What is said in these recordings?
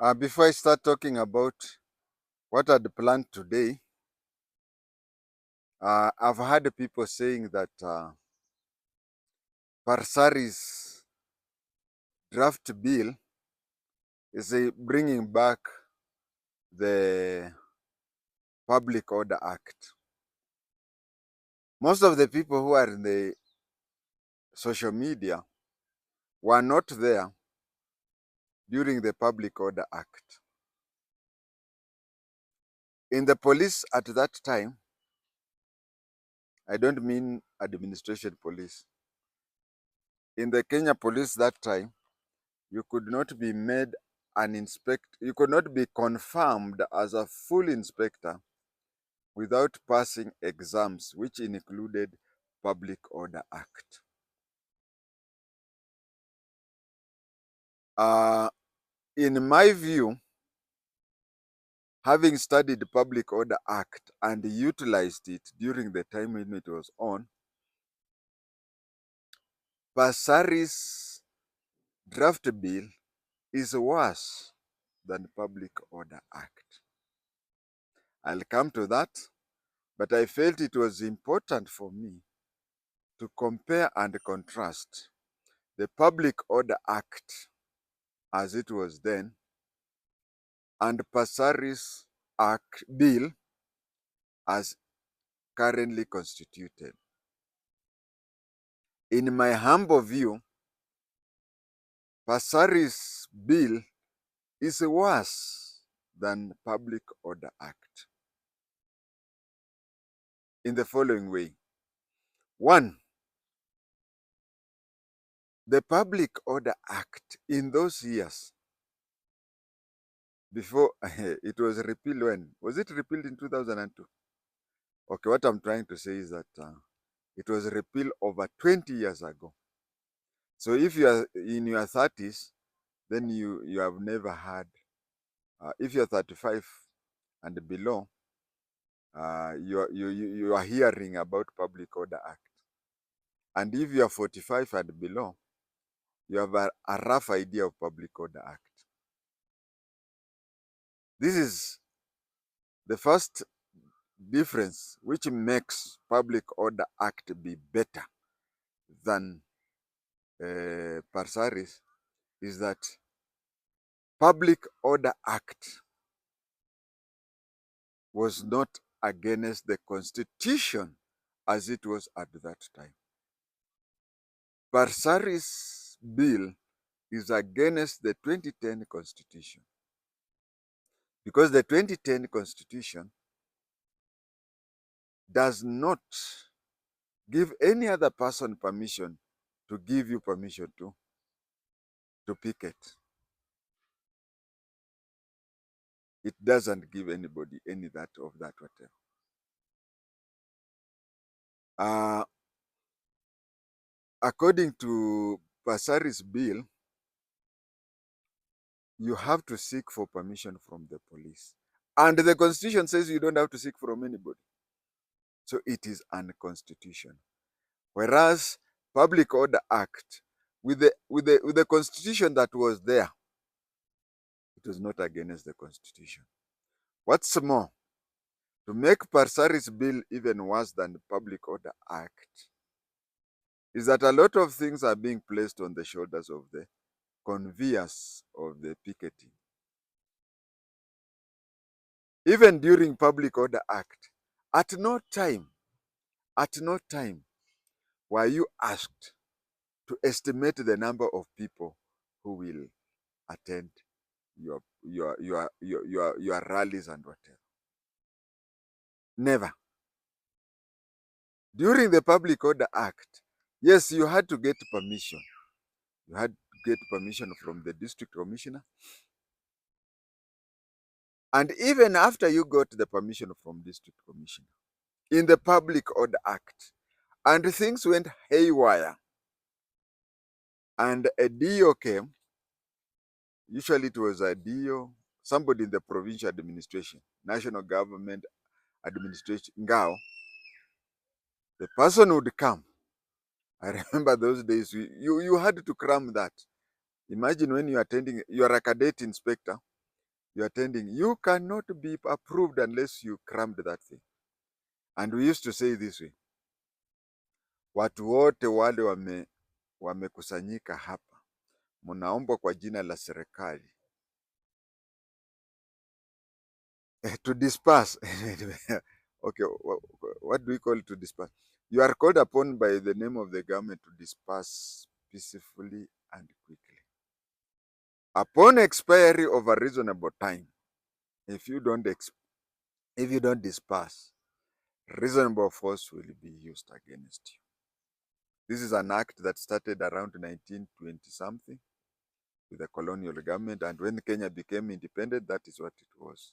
Before I start talking about what I'd planned today, I've heard people saying that PARSARIS draft bill is bringing back the Public Order Act. Most of the people who are in the social media were not there during the Public Order Act. In the police at that time, I don't mean administration police. In the Kenya police that time, you could not be made an inspector, you could not be confirmed as a full inspector without passing exams, which included Public Order Act. In my view, having studied Public Order Act and utilized it during the time when it was on, PARSARIS draft bill is worse than Public Order Act. I'll come to that, but I felt it was important for me to compare and contrast the Public Order Act as it was then and PARSARIS Act bill as currently constituted. In my humble view, PARSARIS bill is worse than Public Order Act in the following way. One, the Public Order Act in those years before it was repealed. When was it repealed? In 2002. Okay, what I'm trying to say is that it was repealed over 20 years ago. So if you are in your 30s, then you have never had, if you're 35 and below, you are hearing about Public Order Act. And if you are 45 and below, you have a rough idea of Public Order Act. This is the first difference which makes Public Order Act be better than PARSARIS, is that Public Order Act was not against the Constitution as it was at that time. PARSARIS bill is against the 2010 Constitution, because the 2010 Constitution does not give any other person permission to give you permission to picket. It doesn't give anybody any of that whatever. According to PARSARIS bill, you have to seek for permission from the police. And the Constitution says you don't have to seek from anybody. So it is unconstitutional. Whereas Public Order Act, with the Constitution that was there, it was not against the Constitution. What's more, to make PARSARIS bill even worse than the Public Order Act, is that a lot of things are being placed on the shoulders of the conveyors of the picketing. Even during Public Order Act, at no time were you asked to estimate the number of people who will attend your rallies and whatever. Never. During the Public Order Act, yes, you had to get permission. You had to get permission from the district commissioner. And even after you got the permission from district commissioner, in the Public Order Act, and things went haywire, and a DO came, usually it was a DO, somebody in the provincial administration, national government administration, Ngao, the person would come. I remember those days, you had to cram that. Imagine when you are a cadet inspector, you are attending, you cannot be approved unless you crammed that thing. And we used to say this way, watu wote wale wamekusanyika hapa, mnaombwa kwa jina la serikali to disperse. Okay, what do we call it to disperse? You are called upon by the name of the government to disperse peacefully and quickly. Upon expiry of a reasonable time, if you don't disperse, reasonable force will be used against you. This is an act that started around 1920 something with the colonial government, and when Kenya became independent, that is what it was.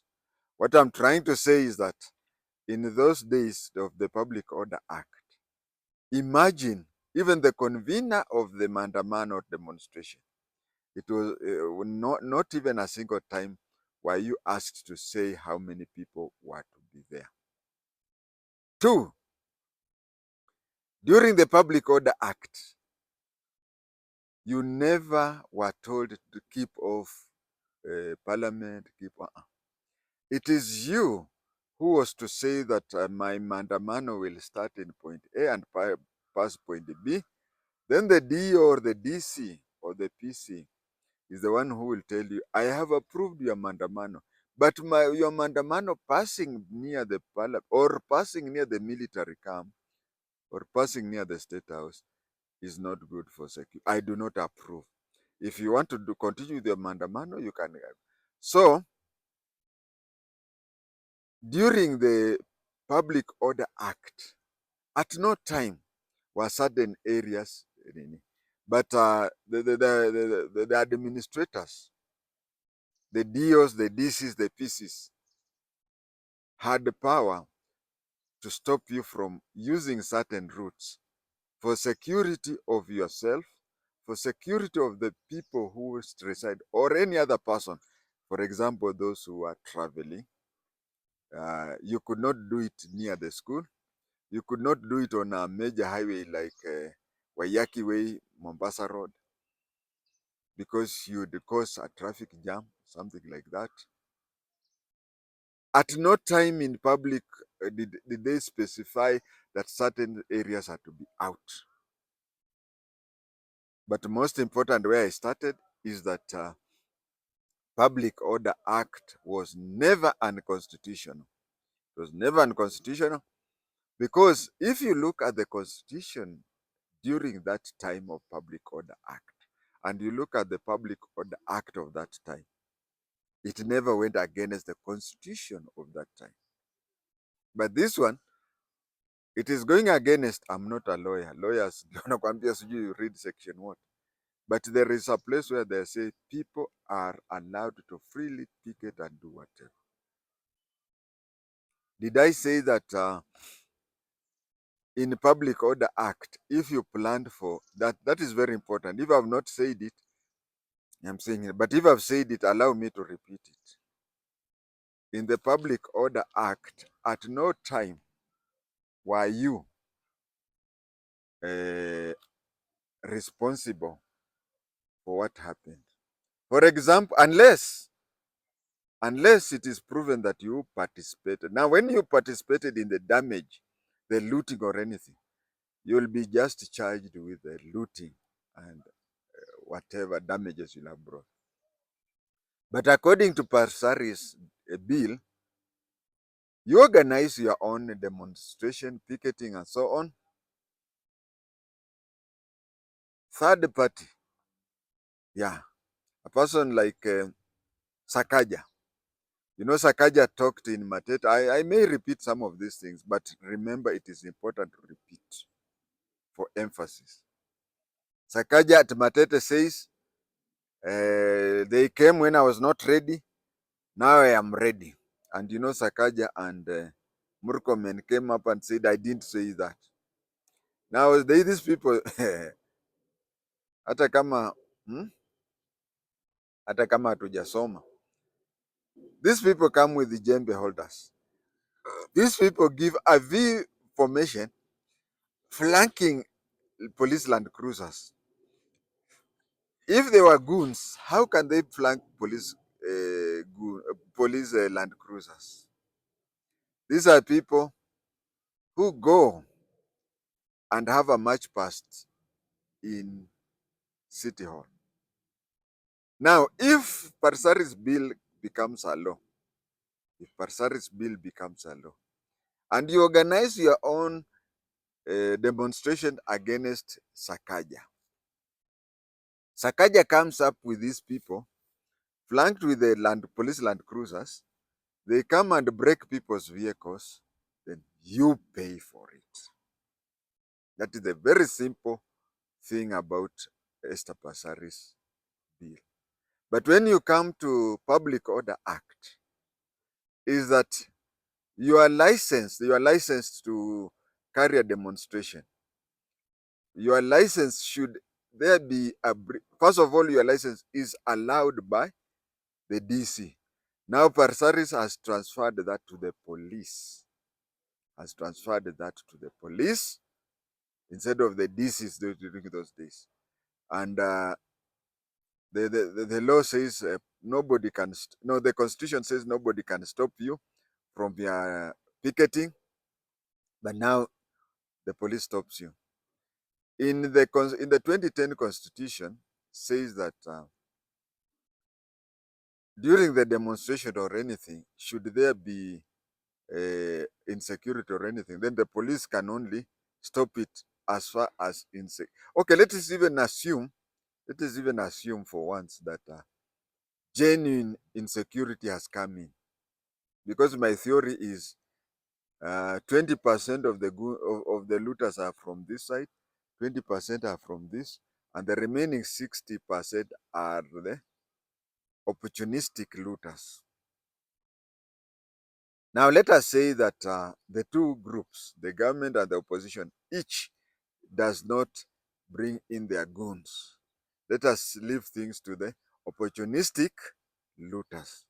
What I'm trying to say is that in those days of the Public Order Act, imagine even the convener of the maandamano demonstration, it was not even a single time were you asked to say how many people were to be there. 2, during the Public Order Act, you never were told to keep off parliament, It is you who was to say that my maandamano will start in point A and pass point B. Then the D or the DC or the PC is the one who will tell you, I have approved your maandamano, but your maandamano passing near the parliament or passing near the military camp or passing near the State House is not good for security. I do not approve. If you want to continue with your maandamano, you can. So, during the Public Order Act, at no time were certain areas, but the administrators, the DOs, the DCs, the PCs, had the power to stop you from using certain routes for security of yourself, for security of the people who reside, or any other person. For example, those who are traveling, you could not do it near the school. You could not do it on a major highway like Waiyaki Way, Mombasa Road, because you would cause a traffic jam, something like that. At no time in public did they specify that certain areas are to be out. But the most important, where I started, is that Public Order Act was never unconstitutional. It was never unconstitutional because if you look at the Constitution during that time of Public Order Act and you look at the Public Order Act of that time, it never went against the Constitution of that time. But this one, it is going against. I'm not a lawyer. Lawyers, you read section what. But there is a place where they say people are allowed to freely picket and do whatever. Did I say that in Public Order Act, if you planned for that, that is very important. If I've not said it, I'm saying it. But if I've said it, allow me to repeat it. In the Public Order Act, at no time were you responsible for what happened. For example, unless it is proven that you participated. Now, when you participated in the damage, the looting or anything, you'll be just charged with the looting and whatever damages you have brought. But according to PARSARIS bill, you organize your own demonstration, picketing, and so on. Third party, yeah, a person like Sakaja. You know, Sakaja talked in Matete. I may repeat some of these things, but remember it is important to repeat for emphasis. Sakaja at Matete says, they came when I was not ready. Now I am ready. And you know, Sakaja and Murkomen came up and said, I didn't say that. Now, these people, hata kama hatujasoma, these people come with the jembe holders. These people give a V formation flanking police land cruisers. If they were goons, how can they flank police police land cruisers. These are people who go and have a march past in City Hall. Now, if PARSARIS bill becomes a law, and you organize your own demonstration against Sakaja, Sakaja comes up with these people, flanked with the police land cruisers. They come and break people's vehicles, then you pay for it. That is a very simple thing about Esther PARSARIS bill. But when you come to Public Order Act, is that you are licensed to carry a demonstration. Your license should there be first of all, your license is allowed by the DC. Now PARSARIS has transferred that to the police. Instead of the DCs during those days. And the law says nobody can, the constitution says nobody can stop you from your picketing, but now the police stops you. In the 2010 constitution says that during the demonstration or anything, should there be insecurity or anything, then the police can only stop it as far as okay, let us even assume for once that genuine insecurity has come in, because my theory is 20% of the looters are from this side, 20% are from this, and the remaining 60% are the opportunistic looters. Now let us say that the two groups, the government and the opposition, each does not bring in their goons. Let us leave things to the opportunistic looters.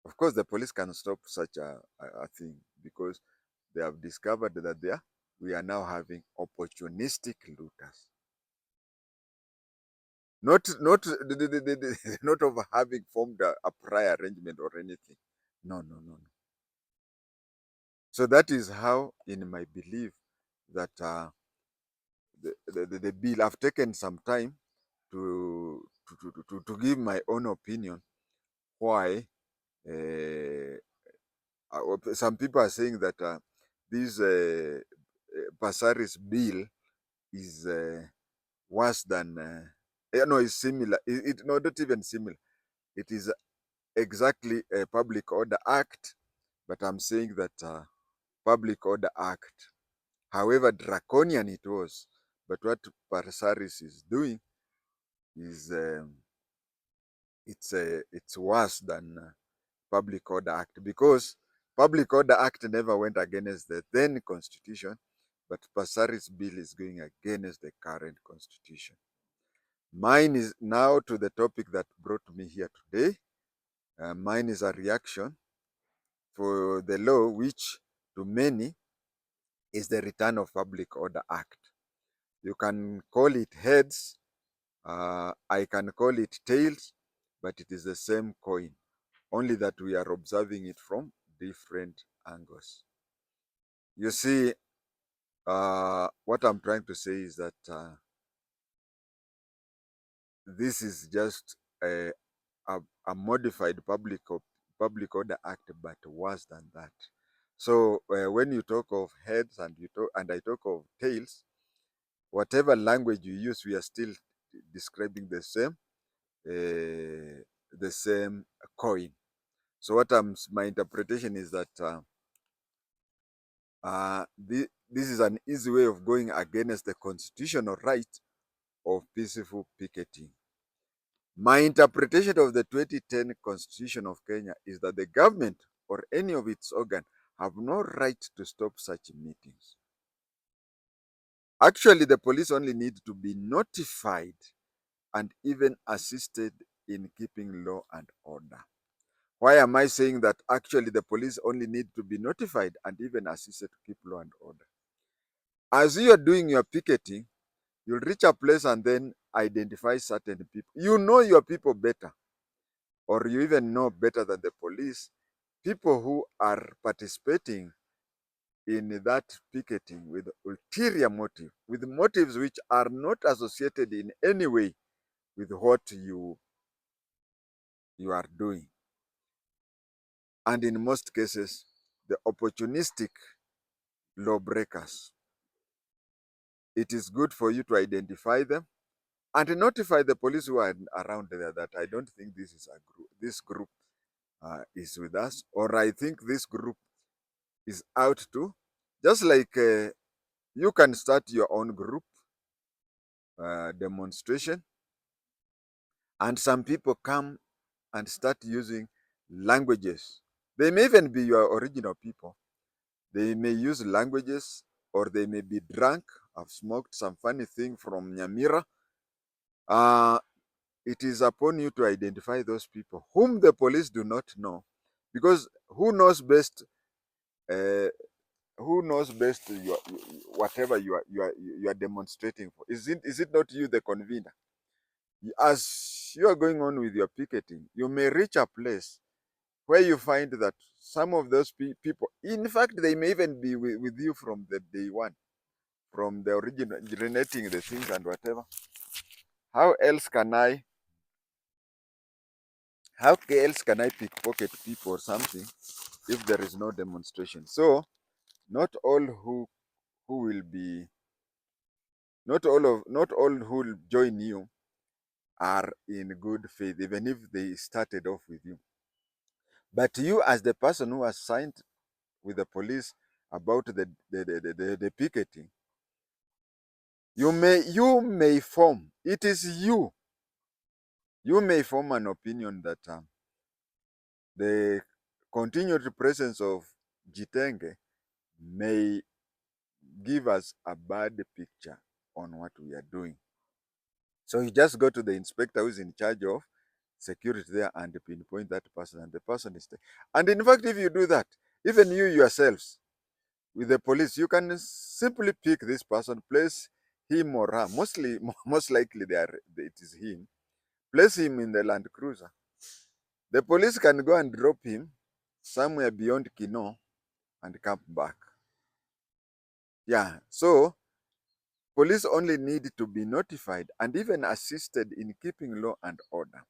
Of course, the police can stop such a thing because they have discovered that we are now having opportunistic looters. Not of having formed a prior arrangement or anything. No. So that is how, in my belief, that the bill, I've taken some time to give my own opinion why some people are saying that this PARSARIS bill is worse than no, it's similar. No, not even similar. It is exactly a Public Order Act, but I'm saying that Public Order Act, however draconian it was, but what PARSARIS is doing is it's worse than Public Order Act, because Public Order Act never went against the then constitution, but PARSARIS bill is going against the current constitution. Mine is now to the topic that brought me here today. Mine is a reaction for the law, which to many is the Return of Public Order Act. You can call it heads, I can call it tails, but it is the same coin, only that we are observing it from different angles. You see, what I'm trying to say is that this is just a modified Public Order Act, but worse than that. So when you talk of heads and I talk of tails, whatever language you use, we are still describing the same coin. So my interpretation is that this is an easy way of going against the constitutional right of peaceful picketing. My interpretation of the 2010 Constitution of Kenya is that the government or any of its organ have no right to stop such meetings. Actually, the police only need to be notified and even assisted in keeping law and order. Why am I saying that actually the police only need to be notified and even assisted to keep law and order? As you are doing your picketing, you'll reach a place and then identify certain people. You know your people better. or you even know better than the police, people who are participating in that picketing with ulterior motive, with motives which are not associated in any way with what you are doing. And in most cases, the opportunistic lawbreakers, it is good for you to identify them and notify the police who are around there that I don't think this is a group, this group is with us, or I think this group is out too. Just like you can start your own group demonstration, and some people come and start using languages. They may even be your original people. They may use languages, or they may be drunk, have smoked some funny thing from Nyamira. Uh, it is upon you to identify those people whom the police do not know, because who knows best? Uh, who knows best whatever you are demonstrating for? Is it not you, the convener? As you are going on with your picketing, you may reach a place where you find that some of those people, in fact, they may even be with you from the day one, from the originating the things and whatever. How else can I? How else can I pickpocket people or something if there is no demonstration? So not all who will be, not all who will join you are in good faith, even if they started off with you. But you, as the person who has signed with the police about the picketing, you may form, it is you may form an opinion that the continued presence of JI-TENGE may give us a bad picture on what we are doing. So you just go to the inspector who is in charge of security there and pinpoint that person, and the person is there. And in fact, if you do that, even you yourselves with the police, you can simply pick this person, place him or her, most likely it is him, place him in the Land Cruiser. The police can go and drop him somewhere beyond Kino and come back. Yeah, so police only need to be notified and even assisted in keeping law and order.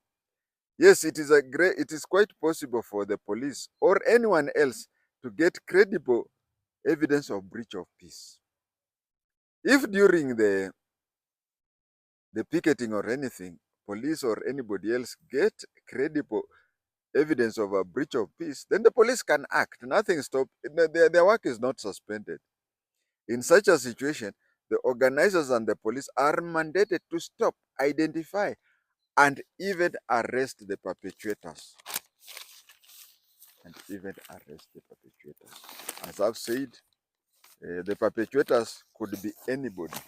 Yes, it is quite possible for the police or anyone else to get credible evidence of breach of peace. If during the picketing or anything, police or anybody else get credible evidence of a breach of peace, then the police can act. Nothing stop. Their work is not suspended. In such a situation, the organizers and the police are mandated to stop, identify, and even arrest the perpetrators. As I've said, the perpetrators could be anybody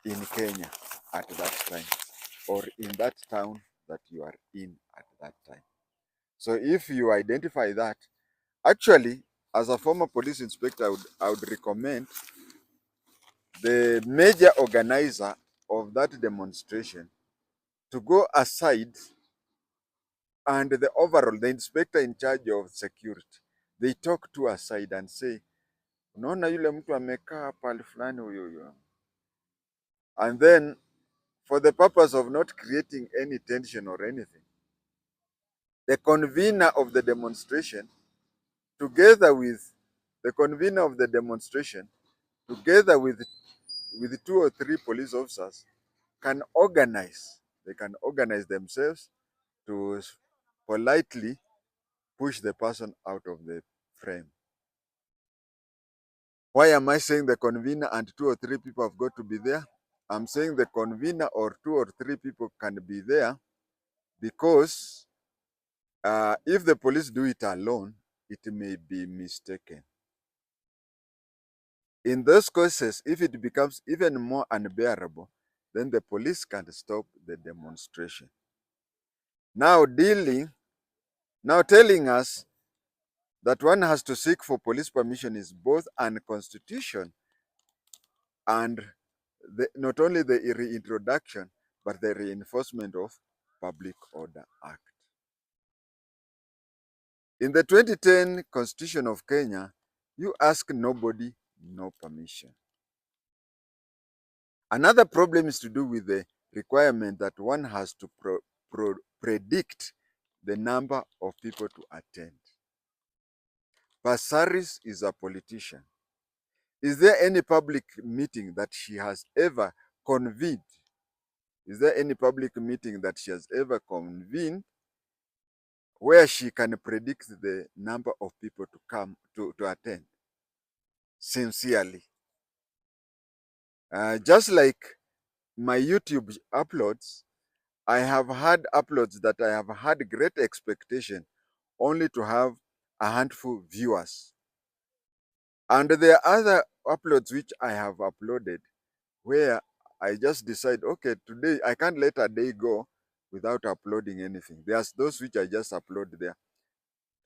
in Kenya at that time, or in that town that you are in at that time. So if you identify that, actually, as a former police inspector, I would recommend the major organizer of that demonstration to go aside, and the inspector in charge of security, they talk to aside and say, unaona yule mtu amekaa pale fulani huyo. And then, for the purpose of not creating any tension or anything, the convener of the demonstration, together with the convener of the demonstration, together with 2 or 3 police officers, can organize. They can organize themselves to politely push the person out of the frame. Why am I saying the convener and 2 or 3 people have got to be there? I'm saying the convener or 2 or 3 people can be there because if the police do it alone, it may be mistaken. In those cases, if it becomes even more unbearable, then the police can stop the demonstration. Now telling us that one has to seek for police permission is both unconstitutional and not only the reintroduction, but the reinforcement of Public Order Act. In the 2010 Constitution of Kenya, you ask nobody, no permission. Another problem is to do with the requirement that one has to predict the number of people to attend. PARSARIS is a politician. Is there any public meeting that she has ever convened? Is there any public meeting that she has ever convened where she can predict the number of people to come to attend sincerely? Just like my YouTube uploads, I have had uploads that I have had great expectation only to have a handful viewers. And there are other uploads which I have uploaded where I just decide, okay, today I can't let a day go without uploading anything. There's those which I just upload there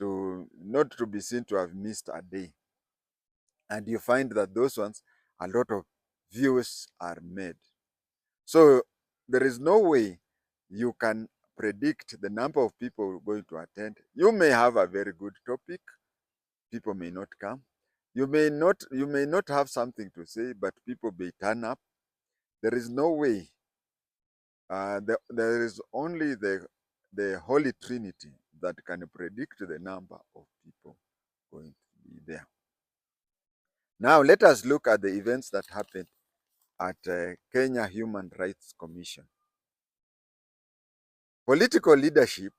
to not to be seen to have missed a day. And you find that those ones, a lot of views are made. So there is no way you can predict the number of people going to attend. You may have a very good topic, people may not come. You may not have something to say, but people may turn up. There is no way. There is only the Holy Trinity that can predict the number of people going to be there. Now let us look at the events that happened at Kenya Human Rights Commission. Political leadership,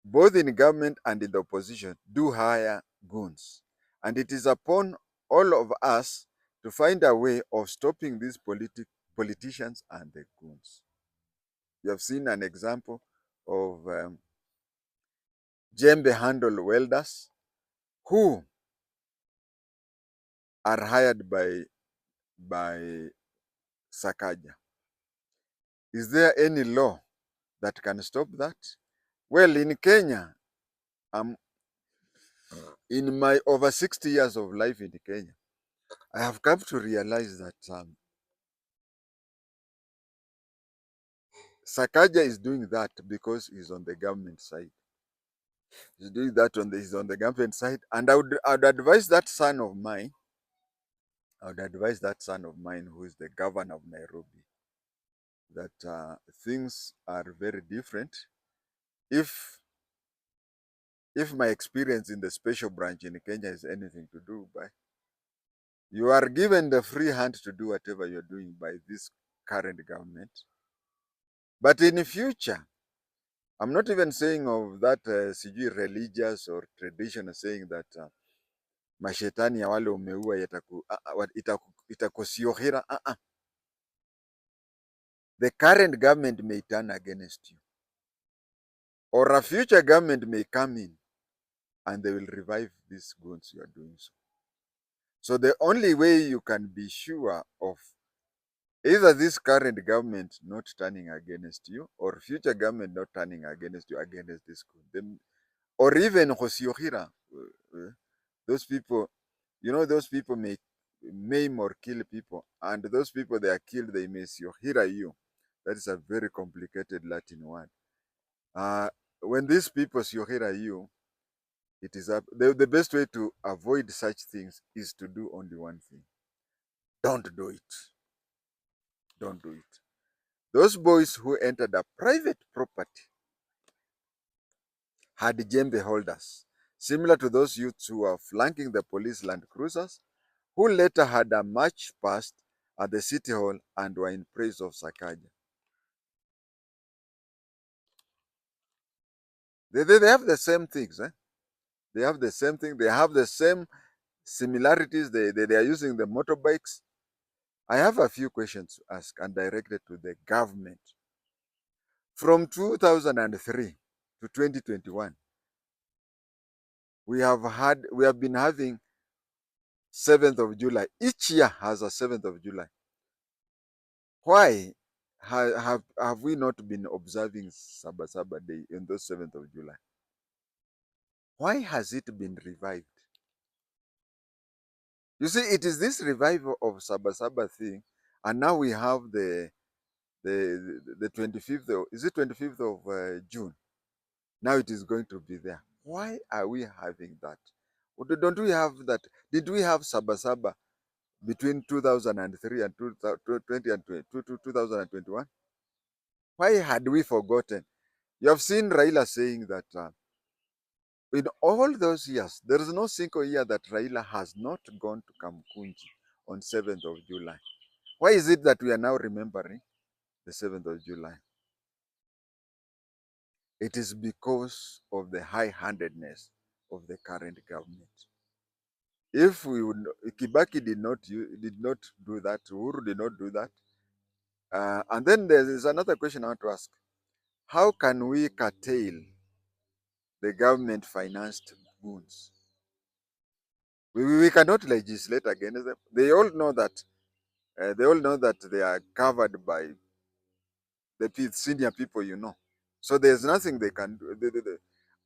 both in government and in the opposition, do hire goons. And it is upon all of us to find a way of stopping these politicians and the goons. You have seen an example of jembe handle welders who are hired by Sakaja. Is there any law that can stop that? Well, in Kenya, in my over 60 years of life in Kenya, I have come to realize that Sakaja is doing that because he's on the government side. He's doing that he's on the government side. And I would advise that son of mine, who is the governor of Nairobi, that things are very different. If my experience in the special branch in Kenya is anything to do by, you are given the free hand to do whatever you're doing by this current government. But in the future, I'm not even saying of that religious or traditional saying that mashetani ya wale umeua itakusiohira. The current government may turn against you. Or a future government may come in and they will revive these goons you are doing so. So the only way you can be sure of either this current government not turning against you or future government not turning against you against this goon, or even Hosiohira, those people, those people may maim or kill people, and those people they are killed, they may siohira you. That is a very complicated Latin word. When these people siohira you, it is the best way to avoid such things is to do only one thing. Don't do it. Don't do it. Those boys who entered a private property had jembe holders, similar to those youths who were flanking the police Land Cruisers, who later had a march past at the city hall and were in praise of Sakaja. They have the same things. They have the same thing. They have the same similarities. They are using the motorbikes. I have a few questions to ask and directed to the government. From 2003 to 2021, we have been having 7th of July. Each year has a 7th of July. Why have we not been observing Saba Saba Day in those 7th of July? Why has it been revived? You see, it is this revival of Saba Saba thing, and now we have the 25th, is it 25th of June? Now it is going to be there. Why are we having that? Don't we have that? Did we have Saba Saba between 2003 and 2021? Why had we forgotten? You have seen Raila saying that in all those years, there is no single year that Raila has not gone to Kamkunji on 7th of July. Why is it that we are now remembering the 7th of July? It is because of the high-handedness of the current government. If we would, Kibaki did not do that, Uhuru did not do that. And then there is another question I want to ask. How can we curtail the government-financed goons? We cannot legislate against them. They all know that they are covered by the senior people, So there's nothing they can do.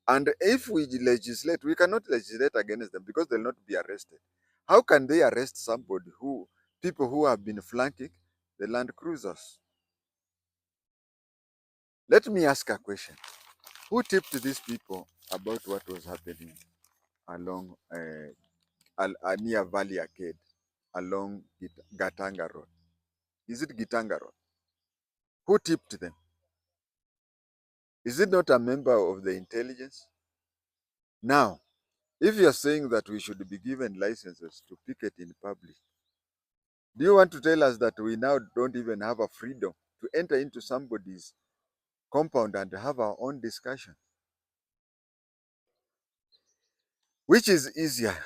And if we legislate, we cannot legislate against them because they'll not be arrested. How can they arrest people who have been flanking the land cruisers? Let me ask a question. Who tipped these people about what was happening along near Valley Arcade, along Gatanga Road? Is it Gitanga Road? Who tipped them? Is it not a member of the intelligence? Now, if you're saying that we should be given licenses to picket in public, do you want to tell us that we now don't even have a freedom to enter into somebody's compound and have our own discussion? Which is easier,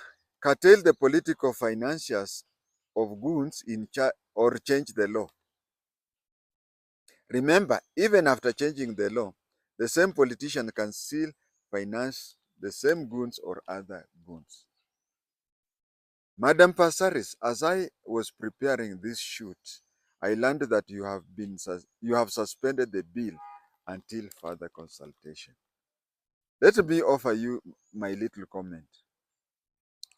curtail the political financiers of goons or change the law? Remember, even after changing the law, the same politician can still finance the same goons or other goons. Madam Parsaris, as I was preparing this shoot, I learned that you have suspended the bill until further consultation. Let me offer you my little comment,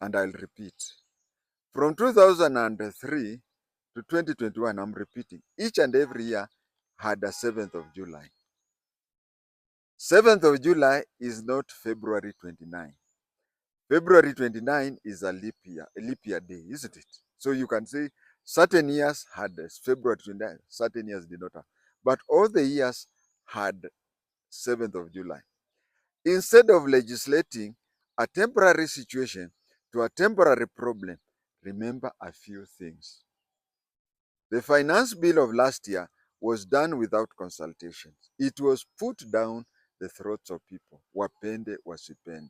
and I'll repeat. From 2003 to 2021, I'm repeating, each and every year had a 7th of July. 7th of July is not February 29. February 29 is a leap year day, isn't it? So you can say certain years had February 29, certain years did not have. But all the years had 7th of July. Instead of legislating a temporary situation to a temporary problem, remember a few things. The finance bill of last year was done without consultations. It was put down the throats of people. Wapende wasipende.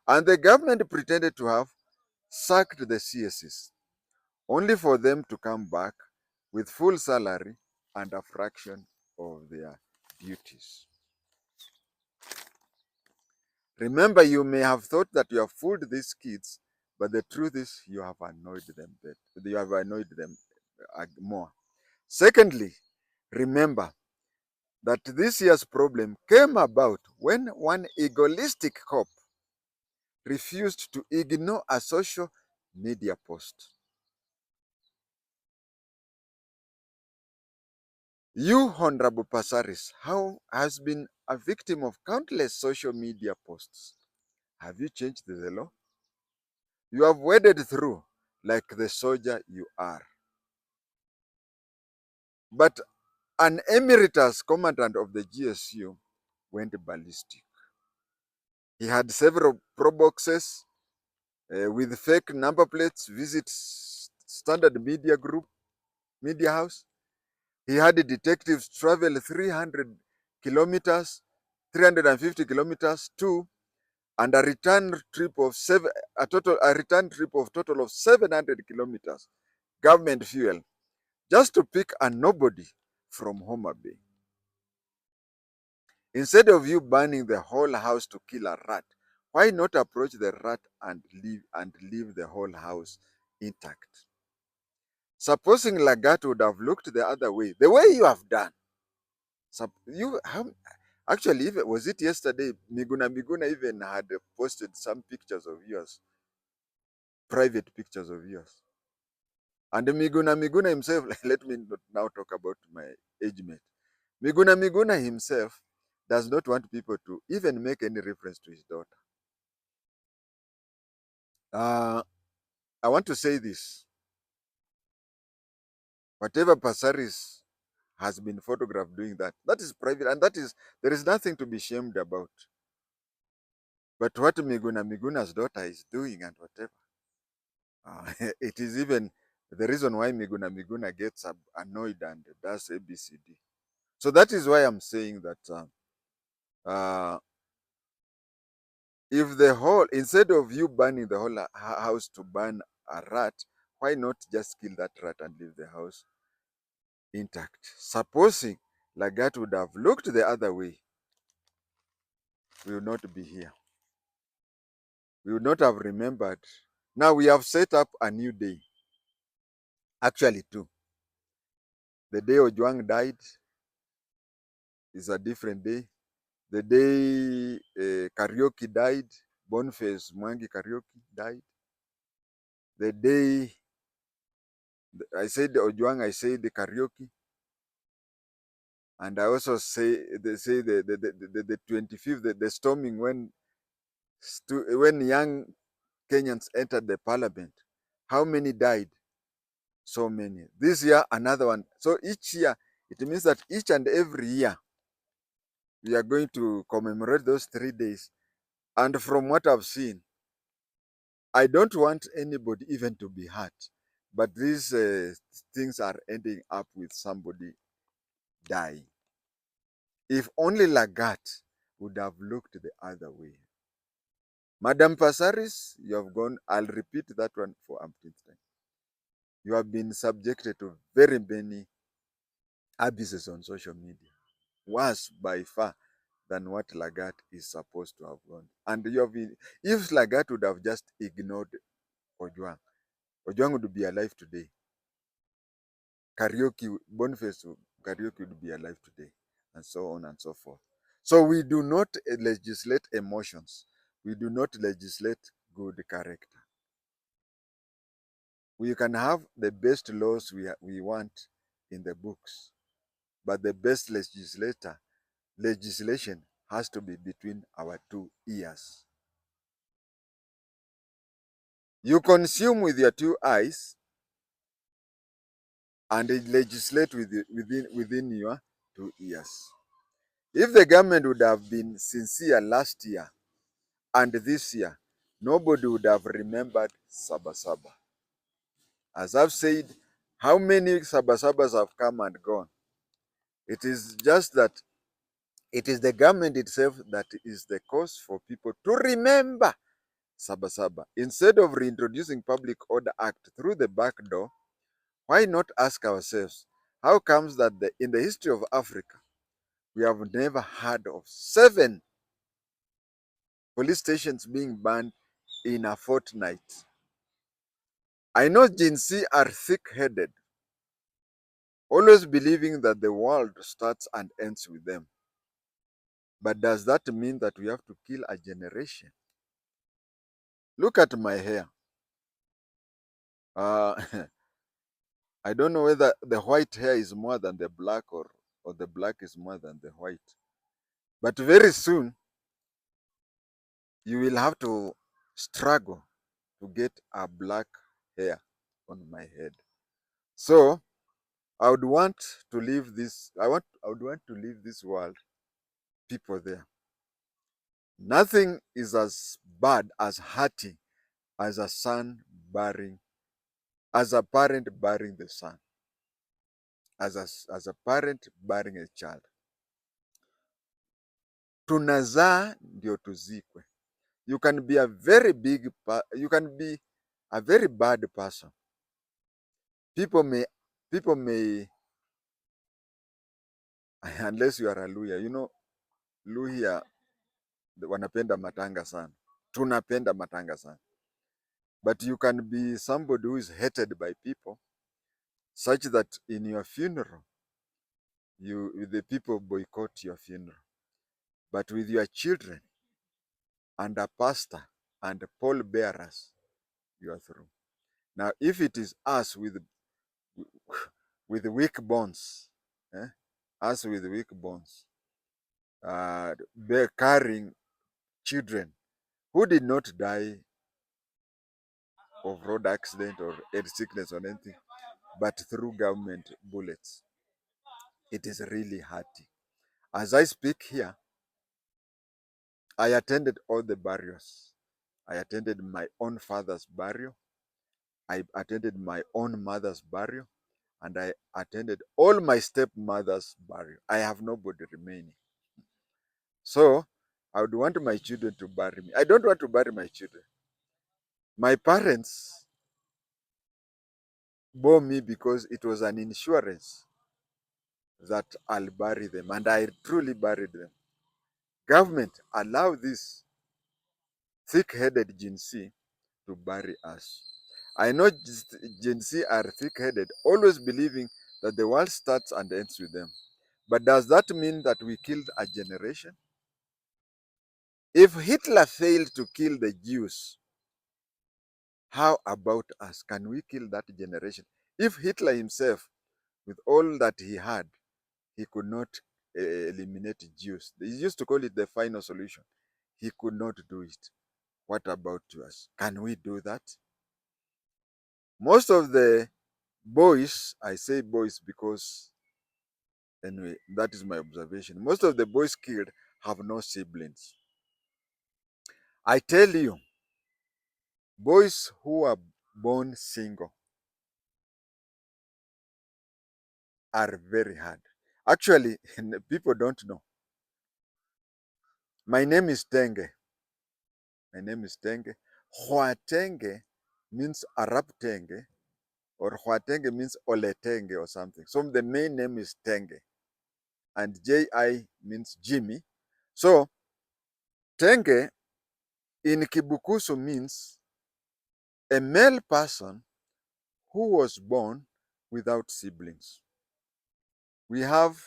And the government pretended to have sacked the CSs, only for them to come back with full salary and a fraction of their duties. Remember, you may have thought that you have fooled these kids, but the truth is you have annoyed them more. Secondly, remember that this year's problem came about when one egoistic cop refused to ignore a social media post. You, Honorable Parsaris, has been a victim of countless social media posts. Have you changed the law? You have waded through like the soldier you are. But an emeritus commandant of the GSU went ballistic. He had several pro boxes with fake number plates visit Standard Media House. He had detectives travel 300 kilometers, 350 kilometers to, and a return trip of total of 700 kilometers, government fuel, just to pick a nobody from Homa Bay. Instead of you burning the whole house to kill a rat, why not approach the rat and leave the whole house intact? Supposing Lagat would have looked the other way, the way you have done. Actually, was it yesterday? Miguna even had posted some pictures of yours, private pictures of yours. And Miguna himself, let me now talk about my age mate. Miguna himself does not want people to even make any reference to his daughter. I want to say this. Whatever Parsaris has been photographed doing that, that is private, and that is, there is nothing to be shamed about. But what Miguna's daughter is doing and whatever, it is even the reason why Miguna gets annoyed and does ABCD. So that is why I'm saying that if the whole, instead of you burning the whole house to burn a rat, why not just kill that rat and leave the house intact? Supposing Lagat would have looked the other way, we would not be here. We would not have remembered. Now we have set up a new day. Actually, two. The day Ojwang died is a different day. The day Karaoke died, Boniface Mwangi Karaoke died. The day I said Ojwang, I said the Karaoke. And I also say the 25th, the storming when young Kenyans entered the parliament. How many died? So many. This year, another one. So each year, it means that each and every year, we are going to commemorate those 3 days. And from what I've seen, I don't want anybody even to be hurt. But these things are ending up with somebody dying. If only Lagat would have looked the other way. Madam Parsaris, you have gone, I'll repeat that one for umpteenth time. You have been subjected to very many abuses on social media. Worse by far than what Lagat is supposed to have gone. And you have been, if Lagat would have just ignored Ojwang, Ojwang would be alive today. Boniface Karaoke would be alive today, and so on and so forth. So we do not legislate emotions. We do not legislate good character. We can have the best laws we want in the books, but the best legislation has to be between our 2 ears. You consume with your 2 eyes and legislate within your 2 ears. If the government would have been sincere last year and this year, nobody would have remembered Saba Saba. As I've said, how many Saba Sabas have come and gone? It is just that it is the government itself that is the cause for people to remember Saba Saba. Instead of reintroducing Public Order Act through the back door, why not ask ourselves, how comes that in the history of Africa, we have never heard of 7 police stations being banned in a fortnight? I know Gen Z are thick-headed, always believing that the world starts and ends with them. But does that mean that we have to kill a generation? Look at my hair. I don't know whether the white hair is more than the black or the black is more than the white. But very soon, you will have to struggle to get a black hair on my head. So I would want to leave this, I would want to leave this world, people there. Nothing is as bad as hurting as a son burying, as a parent burying the son, as a parent burying a child. Tunazaa ndio tuzikwe. You can be a very you can be a very bad person. People may, unless you are a Luhya, you know, Luhya wanapenda matanga sana. Tunapenda matanga sana. But you can be somebody who is hated by people, such that in your funeral, the people boycott your funeral. But with your children and a pastor and pallbearers, you are through. Now, if it is us with weak bones, us with weak bones, carrying children who did not die of road accident or air sickness or anything, but through government bullets. It is really hurting. As I speak here, I attended all the burials. I attended my own father's burial. I attended my own mother's burial. And I attended all my stepmother's burial. I have nobody remaining. So I would want my children to bury me. I don't want to bury my children. My parents bore me because it was an insurance that I'll bury them, and I truly buried them. Government allow this thick-headed Gen Z to bury us. I know Gen Z are thick-headed, always believing that the world starts and ends with them. But does that mean that we killed a generation? If Hitler failed to kill the Jews, how about us? Can we kill that generation? If Hitler himself, with all that he had, he could not eliminate Jews. He used to call it the final solution. He could not do it. What about us? Can we do that? Most of the boys, I say boys because, anyway, that is my observation. Most of the boys killed have no siblings. I tell you, boys who are born single are very hard. Actually, people don't know. My name is Tenge. My name is Tenge. Tenge means Arab Tenge, or Tenge means Oletenge or something. So the main name is Tenge, and JI means Jimmy. So Tenge in Kibukusu means a male person who was born without siblings. We have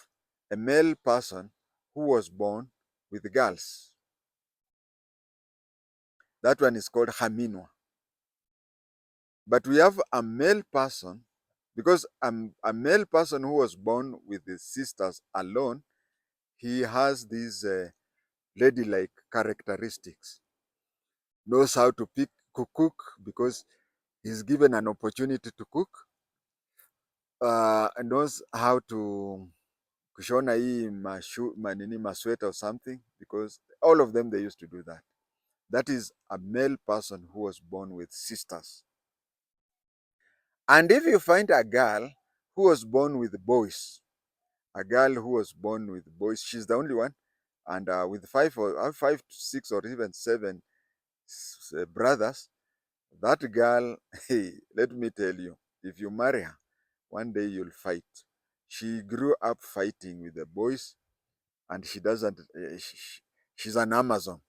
a male person who was born with girls. That one is called Haminwa. But we have a male person, because a male person who was born with his sisters alone, he has these ladylike characteristics. Knows how to cook because he's given an opportunity to cook. Knows how to kushona hii masweta or something, because all of them, they used to do that. That is a male person who was born with sisters. And if you find a girl who was born with boys, a girl who was born with boys, she's the only one, and with five to six or even seven brothers, that girl, hey, let me tell you, if you marry her, one day you'll fight. She grew up fighting with the boys, and she doesn't. She's an Amazon.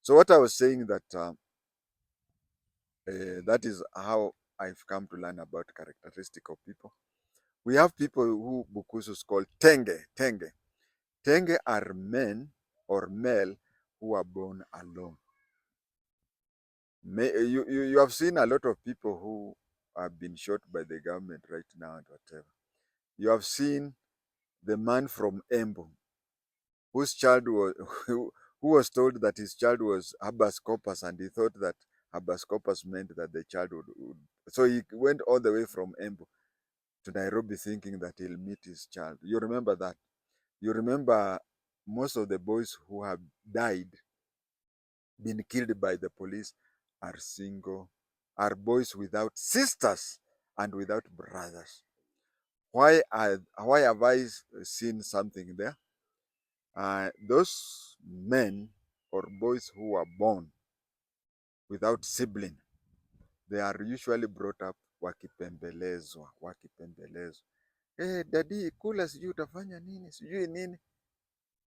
So what I was saying that is how I've come to learn about characteristic of people. We have people who Bukusus call Tenge. Tenge. Tenge are men or male who are born alone. You have seen a lot of people who have been shot by the government right now and whatever. You have seen the man from Embu, whose child was who was told that his child was habeas corpus, and he thought that habeas corpus meant that the child would. So he went all the way from Embu to Nairobi thinking that he'll meet his child. You remember that? You remember most of the boys who have died, been killed by the police, are single, are boys without sisters and without brothers. Why have I seen something there? Those men or boys who are born without sibling, they are usually brought up wakipembelezwa. Dadi, kula, sijui utafanya nini, sijui nini.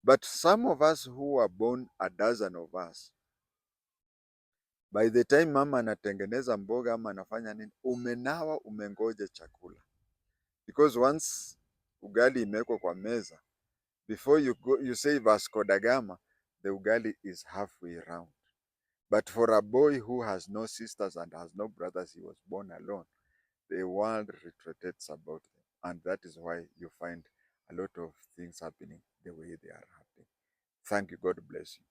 But some of us who are born, a dozen of us, by the time mama anatengeneza mboga ama anafanya nini, umenawa, umengoja chakula. Because once ugali imewekwa kwa meza, before you go, you say Vasco da Gama, the ugali is halfway round. But for a boy who has no sisters and has no brothers, he was born alone, the world retracts about them. And that is why you find a lot of things happening the way they are happening. Thank you. God bless you.